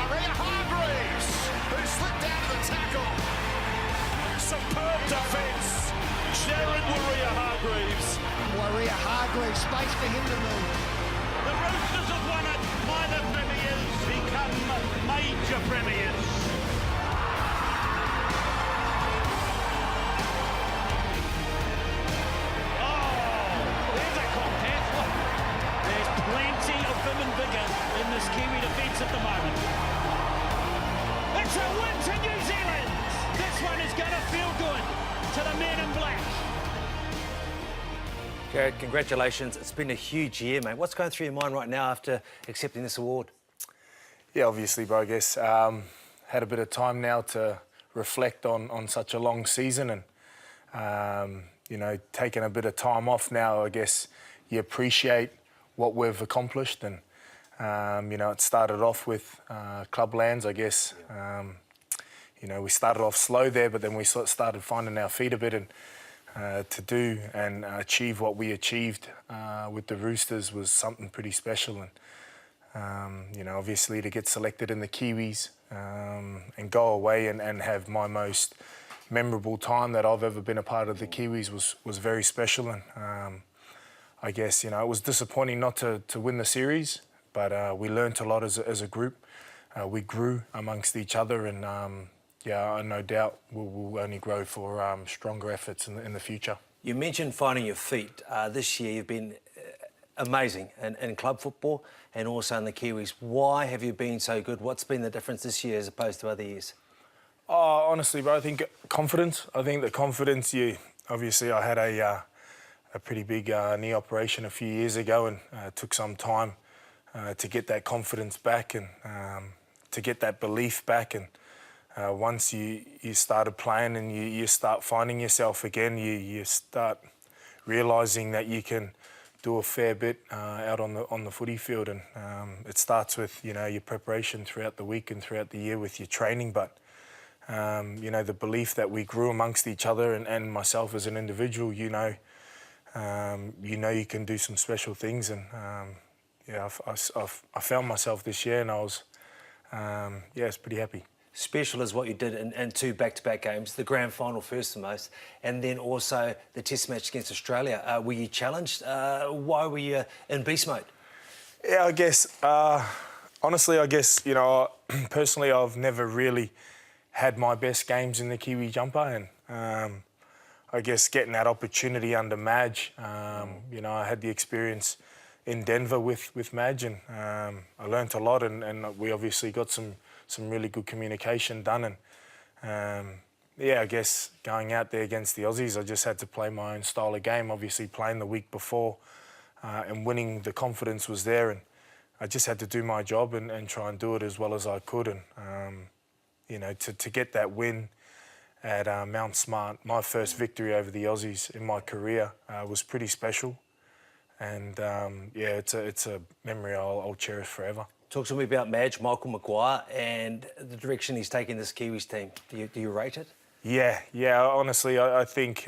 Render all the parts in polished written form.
Waria Hargreaves, who slipped down to the tackle. Superb defence. Jared Waria Hargreaves. Waria Hargreaves, space for him to move. The Roosters have won it. Minor premiers become major premiers. Plenty of vim and vigour in this Kiwi defence at the moment. It's a win to New Zealand. This one is going to feel good to the men in black. Jared, congratulations. It's been a huge year, mate. What's going through your mind right now after accepting this award? Yeah, obviously, bro, I guess had a bit of time now to reflect on such a long season and, you know, taking a bit of time off now, I guess you appreciate what we've accomplished and, you know, it started off with clublands, I guess. You know, we started off slow there, but then we sort of started finding our feet a bit and to do and achieve what we achieved with the Roosters was something pretty special. And, you know, obviously to get selected in the Kiwis and go away and have my most memorable time that I've ever been a part of the Kiwis was very special. And I guess, you know, it was disappointing not to win the series, but we learnt a lot as a group. We grew amongst each other and, yeah, no doubt we'll only grow for stronger efforts in the future. You mentioned finding your feet. This year you've been amazing in club football and also in the Kiwis. Why have you been so good? What's been the difference this year as opposed to other years? Oh, honestly, bro, I think confidence. I think the confidence, obviously I had a pretty big knee operation a few years ago and took some time to get that confidence back and to get that belief back. And once you started playing and you start finding yourself again, you start realising that you can do a fair bit out on the footy field. And it starts with, you know, your preparation throughout the week and throughout the year with your training. But, you know, the belief that we grew amongst each other and myself as an individual, you know you can do some special things, and yeah, I found myself this year, and I was, yeah, I was pretty happy. Special is what you did in two back-to-back games, the grand final first and most, and then also the test match against Australia. Were you challenged? Why were you in beast mode? Yeah, I guess, honestly, I guess, you know, personally, I've never really had my best games in the Kiwi jumper, and I guess getting that opportunity under Madge, you know, I had the experience in Denver with Madge, and I learnt a lot, and we obviously got some really good communication done. And yeah, I guess going out there against the Aussies, I just had to play my own style of game. Obviously, playing the week before and winning, the confidence was there, and I just had to do my job and try and do it as well as I could. And you know, to get that win at Mount Smart, my first victory over the Aussies in my career, was pretty special. And yeah, it's a memory I'll cherish forever. Talk to me about Madge, Michael Maguire, and the direction he's taking this Kiwis team. Do you rate it? Yeah. Honestly, I think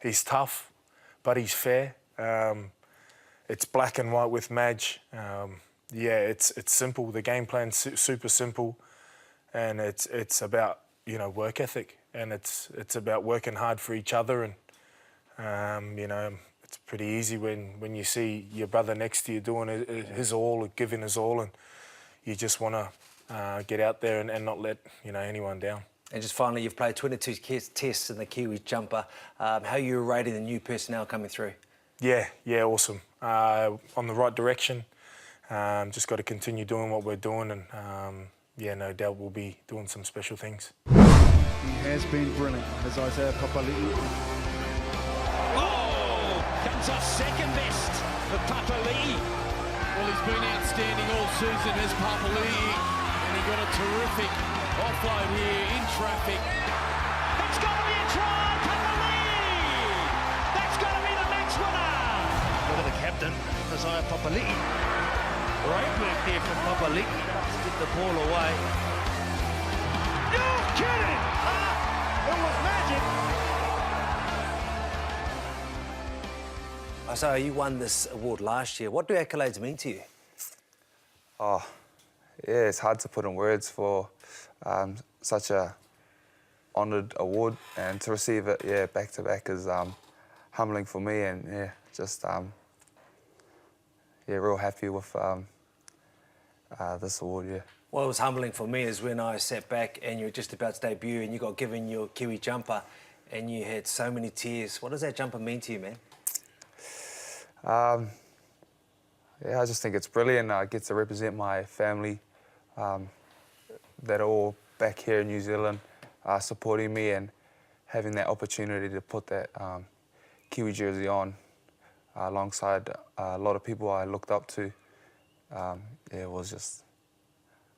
he's tough, but he's fair. It's black and white with Madge. Yeah, it's simple. The game plan's super simple, and it's about, you know, work ethic, and it's about working hard for each other. And you know, it's pretty easy when you see your brother next to you doing his all, giving his all, and you just want to get out there and not let, you know, anyone down. And just finally, you've played 22 tests in the Kiwi jumper. How are you rating the new personnel coming through? Yeah, awesome. On the right direction. Just got to continue doing what we're doing, and yeah, no doubt we'll be doing some special things. He has been brilliant, as Isaiah Papali'i. Oh, comes our second best for Papali'i. Well, he's been outstanding all season as Papali'i, and he got a terrific offload here in traffic. It's got to be a try, Papali'i! That's got to be the match winner! Look at the captain, Isaiah Papali'i. Great work there from Papali'i to get the ball away. You're kidding! It was magic! So you won this award last year. What do accolades mean to you? Oh, Yeah, it's hard to put in words for such a honoured award, and to receive it, yeah, back to back is humbling for me, and yeah, just yeah, real happy with this award, yeah. What was humbling for me is when I sat back and you were just about to debut and you got given your Kiwi jumper and you had so many tears. What does that jumper mean to you, man? Yeah, I just think it's brilliant. I get to represent my family that are all back here in New Zealand, supporting me, and having that opportunity to put that Kiwi jersey on alongside a lot of people I looked up to. Yeah, it was just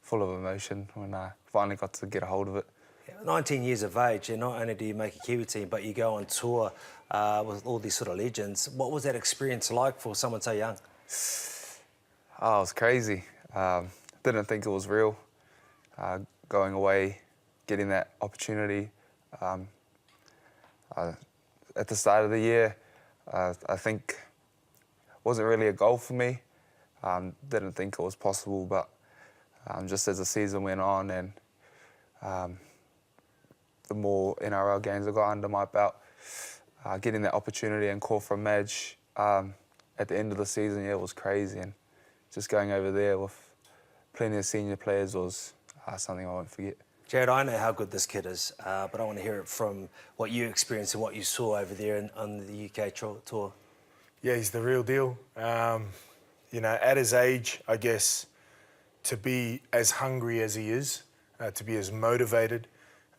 full of emotion when I finally got to get a hold of it. 19 years of age, and not only do you make a Kiwi team, but you go on tour with all these sort of legends. What was that experience like for someone so young? Oh, it was crazy. Didn't think it was real. Going away, getting that opportunity. At the start of the year, I think it wasn't really a goal for me. Didn't think it was possible, but just as the season went on and the more NRL games I got under my belt, getting that opportunity and call from Madge at the end of the season, yeah, it was crazy. And just going over there with plenty of senior players was something I won't forget. Jared, I know how good this kid is, but I want to hear it from what you experienced and what you saw over there on the UK tour. Yeah, he's the real deal. You know, at his age, I guess, to be as hungry as he is, to be as motivated.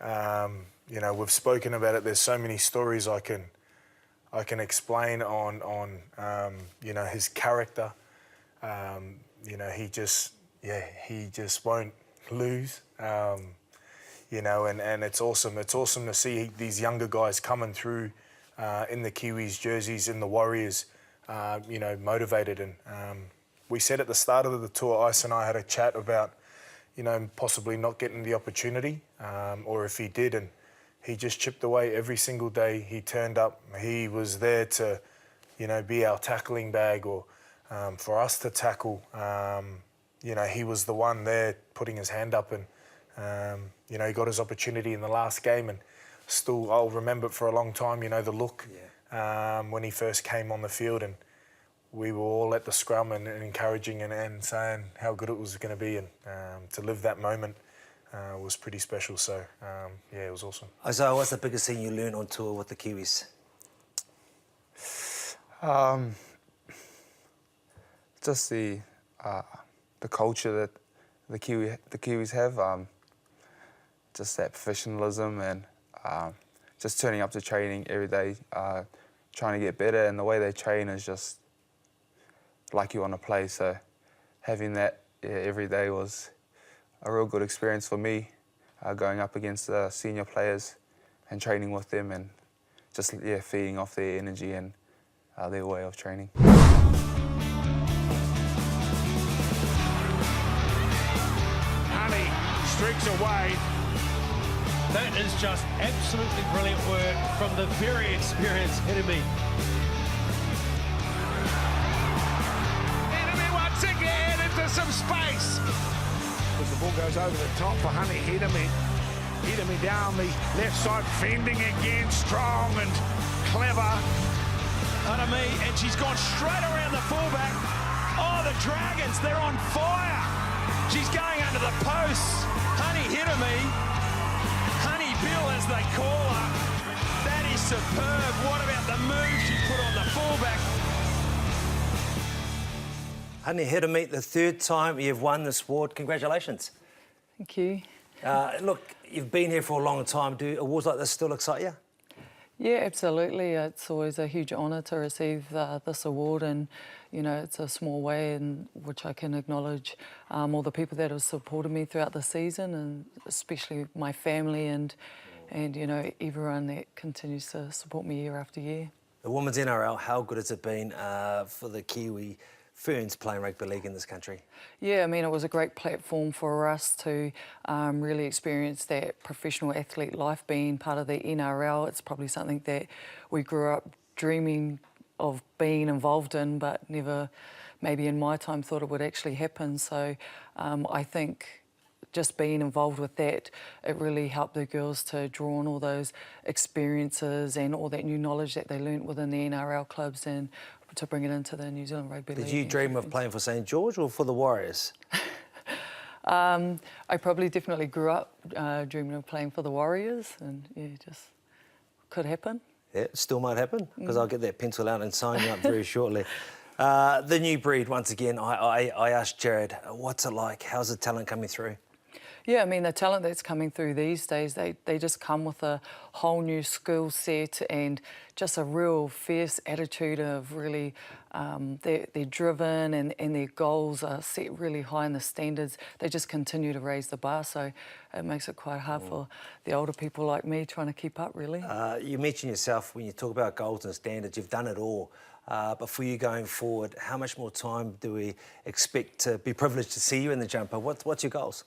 You know, we've spoken about it. There's so many stories I can explain on you know, his character. You know, he just won't lose. You know, and it's awesome. It's awesome to see these younger guys coming through in the Kiwis jerseys, in the Warriors, you know, motivated. And we said at the start of the tour, Ice and I had a chat about, you know, possibly not getting the opportunity, or if he did, and he just chipped away every single day. He turned up. He was there to, you know, be our tackling bag, or for us to tackle. You know, he was the one there putting his hand up, and you know, he got his opportunity in the last game, and still I'll remember it for a long time. You know, the look when he first came on the field, and we were all at the scrum and encouraging and saying how good it was going to be, and to live that moment was pretty special. So yeah, it was awesome. Isaiah, what's the biggest thing you learned on tour with the Kiwis? Just the culture that the Kiwis have, just that professionalism, and just turning up to training every day, trying to get better, and the way they train is just like you want to play. So having that every day was a real good experience for me, going up against the senior players and training with them, and just feeding off their energy and their way of training. Honey streaks away. That is just absolutely brilliant work from the very experienced Hirami. Enemy once again into some space. As the ball goes over the top for Honey Hirami. Hirami down the left side, fending again, strong and clever. Hirami, and she's gone straight around the fullback. Oh, the Dragons, they're on fire. She's going under the posts. Honey Hirami. Bill, as they call her. That is superb. What about the move she put on the fullback? Honey Hirami, the third time you've won this award. Congratulations. Thank you. Look, you've been here for a long time. Do awards like this still excite you? Yeah, absolutely. It's always a huge honour to receive this award, and you know, it's a small way in which I can acknowledge all the people that have supported me throughout the season, and especially my family and you know, everyone that continues to support me year after year. The Women's NRL, how good has it been for the Kiwi Ferns playing rugby league in this country? Yeah, I mean, it was a great platform for us to really experience that professional athlete life, being part of the NRL. It's probably something that we grew up dreaming of being involved in, but never maybe in my time thought it would actually happen. So I think just being involved with that, it really helped the girls to draw on all those experiences and all that new knowledge that they learnt within the NRL clubs and to bring it into the New Zealand Rugby League. Did you dream of playing for St George or for the Warriors? I probably definitely grew up dreaming of playing for the Warriors, and yeah, just could happen. Yeah, it still might happen, because I'll get that pencil out and sign you up very shortly. The new breed, once again, I asked Jared, what's it like? How's the talent coming through? Yeah, I mean, the talent that's coming through these days, they just come with a whole new skill set and just a real fierce attitude of really, they're driven and their goals are set really high in the standards. They just continue to raise the bar, so it makes it quite hard for the older people like me trying to keep up, really. You mentioned yourself, when you talk about goals and standards, you've done it all. But for you going forward, how much more time do we expect to be privileged to see you in the jumper? What's your goals?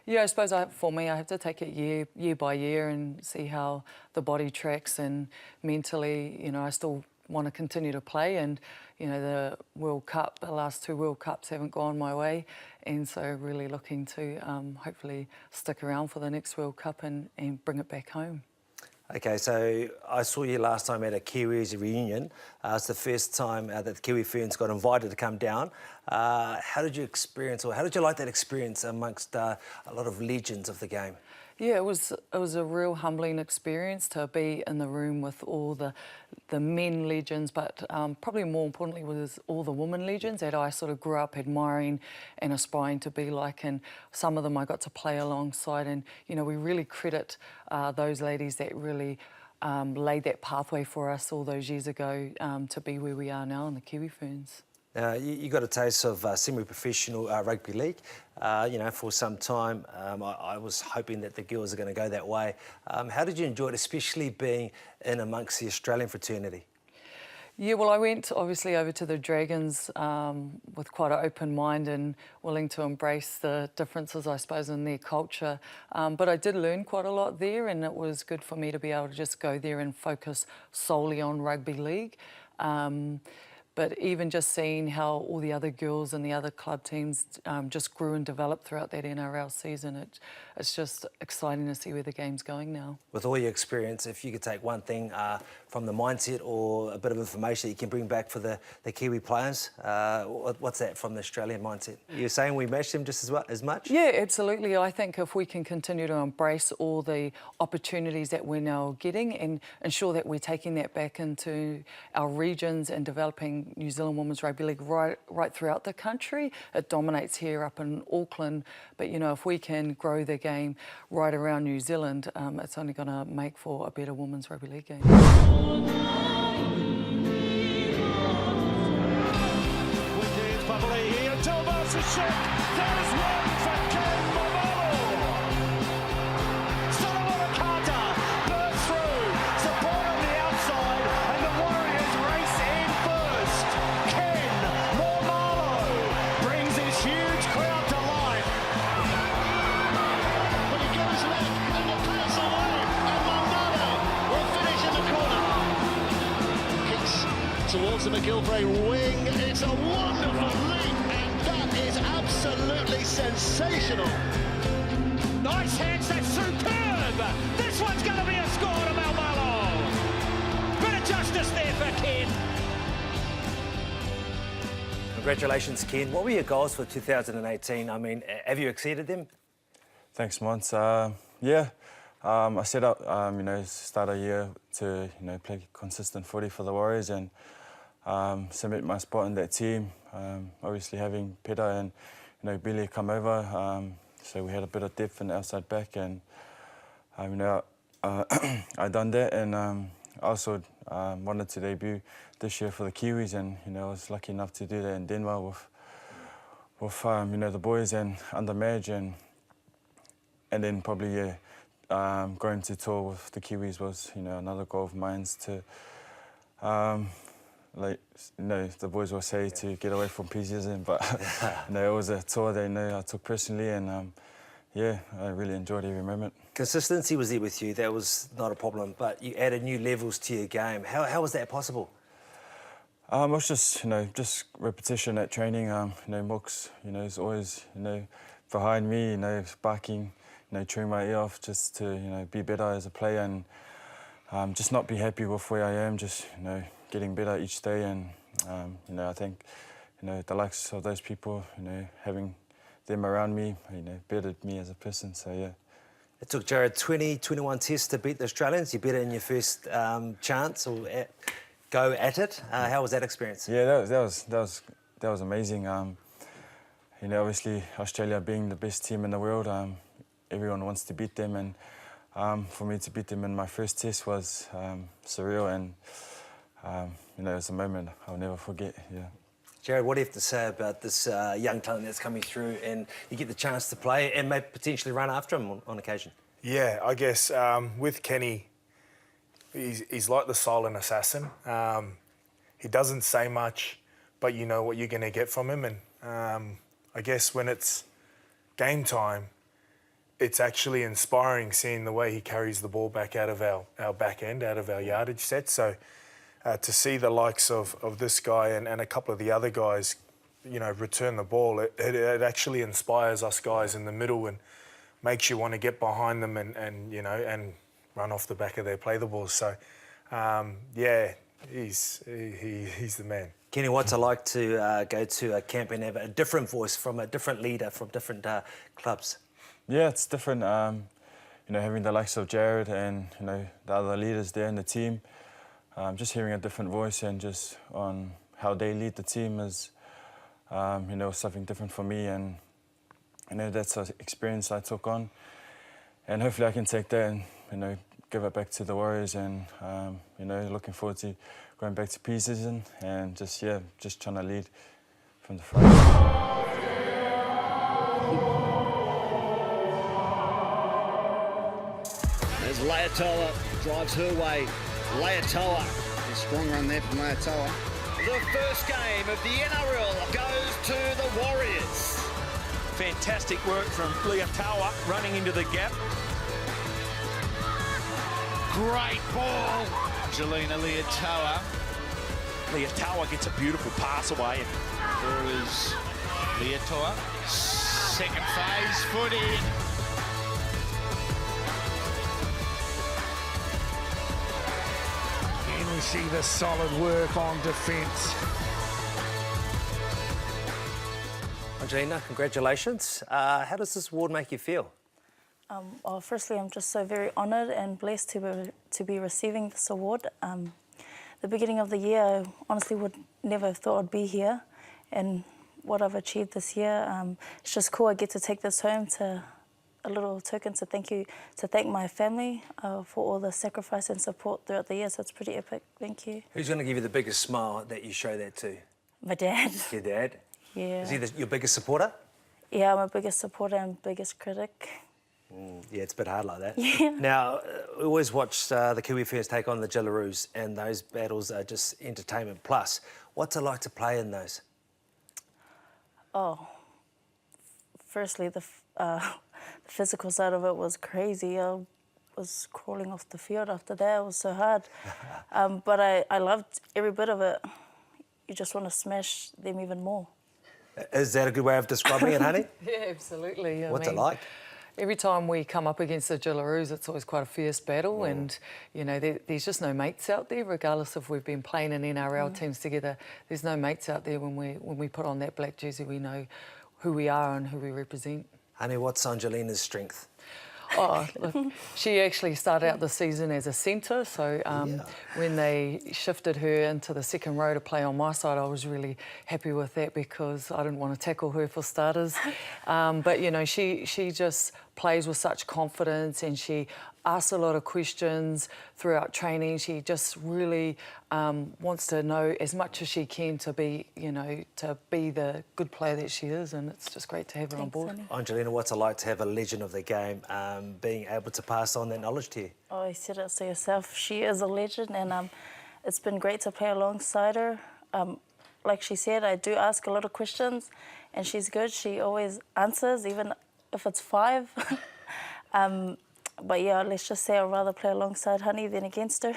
Yeah, I suppose for me, I have to take it year by year and see how the body tracks, and mentally, you know, I still want to continue to play, and you know, the World Cup, the last 2 World Cups haven't gone my way, and so really looking to hopefully stick around for the next World Cup and bring it back home. Okay, so I saw you last time at a Kiwis reunion. It's the first time that the Kiwi Ferns got invited to come down. How did you experience, or how did you like that experience amongst a lot of legends of the game? Yeah, it was a real humbling experience to be in the room with all the men legends, but probably more importantly was all the women legends that I sort of grew up admiring and aspiring to be like, and some of them I got to play alongside, and you know, we really credit those ladies that really laid that pathway for us all those years ago to be where we are now in the Kiwi Ferns. You got a taste of semi-professional rugby league, you know, for some time. I was hoping that the girls are going to go that way. How did you enjoy it, especially being in amongst the Australian fraternity? Yeah, well, I went obviously over to the Dragons with quite an open mind and willing to embrace the differences, I suppose, in their culture. But I did learn quite a lot there, and it was good for me to be able to just go there and focus solely on rugby league. But even just seeing how all the other girls and the other club teams just grew and developed throughout that NRL season, it's just exciting to see where the game's going now. With all your experience, if you could take one thing from the mindset or a bit of information that you can bring back for the Kiwi players, what's that from the Australian mindset? You're saying we match them just as much? Yeah, absolutely. I think if we can continue to embrace all the opportunities that we're now getting and ensure that we're taking that back into our regions and developing New Zealand Women's Rugby League right throughout the country. It dominates here up in Auckland, but you know, if we can grow the game right around New Zealand, it's only going to make for a better Women's Rugby League game. Towards the McGilvray wing, it's a wonderful leap, and that is absolutely sensational. Nice hands, that's superb! This one's going to be a score to Malmalo! Bit of justice there for Ken. Congratulations, Ken. What were your goals for 2018? I mean, have you exceeded them? Thanks, Mons. Yeah, I set up, you know, start a year to, you know, play consistent footy for the Warriors and cement my spot in that team. Obviously having Peter and, you know, Billy come over, so we had a bit of depth in the outside back, and you know, I done that, and I also wanted to debut this year for the Kiwis, and you know, I was lucky enough to do that in Denver with you know, the boys and under Madge, and then probably going to tour with the Kiwis was, you know, another goal of mine to like, you know, the boys will say to get away from preseason, but you know, it was a tour that, you know, I took personally, and yeah, I really enjoyed every moment. Consistency was there with you, that was not a problem, but you added new levels to your game. How was that possible? It was just, just repetition at training. Mooks, is always, behind me, barking, chewing my ear off just to, be better as a player and just not be happy with where I am, just, getting better each day. And, I think, the likes of those people, having them around me, bettered me as a person, so yeah. It took Jared 21 tests to beat the Australians. You beat it in your first chance or go at it. How was that experience? Yeah, that was amazing. Obviously Australia being the best team in the world, everyone wants to beat them, and for me to beat them in my first test was surreal, and it's a moment I'll never forget. Yeah. Jared, what do you have to say about this young talent that's coming through, and you get the chance to play and maybe potentially run after him on occasion? Yeah, I guess with Kenny, he's like the silent assassin. He doesn't say much, but you know what you're going to get from him. And I guess when it's game time, it's actually inspiring seeing the way he carries the ball back out of our back end, out of our yardage set. So to see the likes of this guy and a couple of the other guys, return the ball, it actually inspires us guys in the middle and makes you want to get behind them and run off the back of their play the balls. So, yeah, he's the man. Kenny, what's it like to go to a camp and have a different voice from a different leader from different clubs? Yeah, it's different. Having the likes of Jared and the other leaders there in the team, just hearing a different voice and just on how they lead the team is, something different for me, and that's an experience I took on, and hopefully I can take that and give it back to the Warriors, and looking forward to going back to pre-season and just trying to lead from the front. As Leatoa drives her way. Leatoa, a strong run there from Leatoa. The first game of the NRL goes to the Warriors. Fantastic work from Leatoa running into the gap. Great ball. Jelena Leatoa. Leatoa gets a beautiful pass away. There is Leatoa. Second phase, foot in. And we see the solid work on defence. Angelina, congratulations. How does this award make you feel? Well, firstly, I'm just so very honoured and blessed to be receiving this award. The beginning of the year, I honestly would never have thought I'd be here, and what I've achieved this year, it's just cool. I get to take this home to a little token to thank my family for all the sacrifice and support throughout the year. So it's pretty epic. Thank you. Who's going to give you the biggest smile that you show that to? My dad. Your dad? Yeah. Is he your biggest supporter? Yeah, I'm my biggest supporter and biggest critic. Yeah, it's a bit hard like that. Yeah. Now, we always watch the Kiwi Ferns take on the Jillaroos, and those battles are just entertainment plus. What's it like to play in those? Oh, firstly, the physical side of it was crazy. I was crawling off the field after that. It was so hard. But I loved every bit of it. You just want to smash them even more. Is that a good way of describing it, honey? Yeah, absolutely. What's it like? Every time we come up against the Jillaroos, it's always quite a fierce battle, and there's just no mates out there. Regardless if we've been playing in NRL teams together, there's no mates out there. When we put on that black jersey, we know who we are and who we represent. Honey, what's Angelina's strength? Oh, look, she actually started out the season as a centre, so when they shifted her into the second row to play on my side, I was really happy with that because I didn't want to tackle her for starters. But, she just plays with such confidence, and she asks a lot of questions throughout training. She just really wants to know as much as she can to be, to be the good player that she is, and it's just great to have her on board. Honey. Angelina, what's it like to have a legend of the game being able to pass on that knowledge to you? Oh, you said it so yourself. She is a legend, and it's been great to play alongside her. Like she said, I do ask a lot of questions, and she's good. She always answers, even if it's 5. But yeah, let's just say I'd rather play alongside Honey than against her.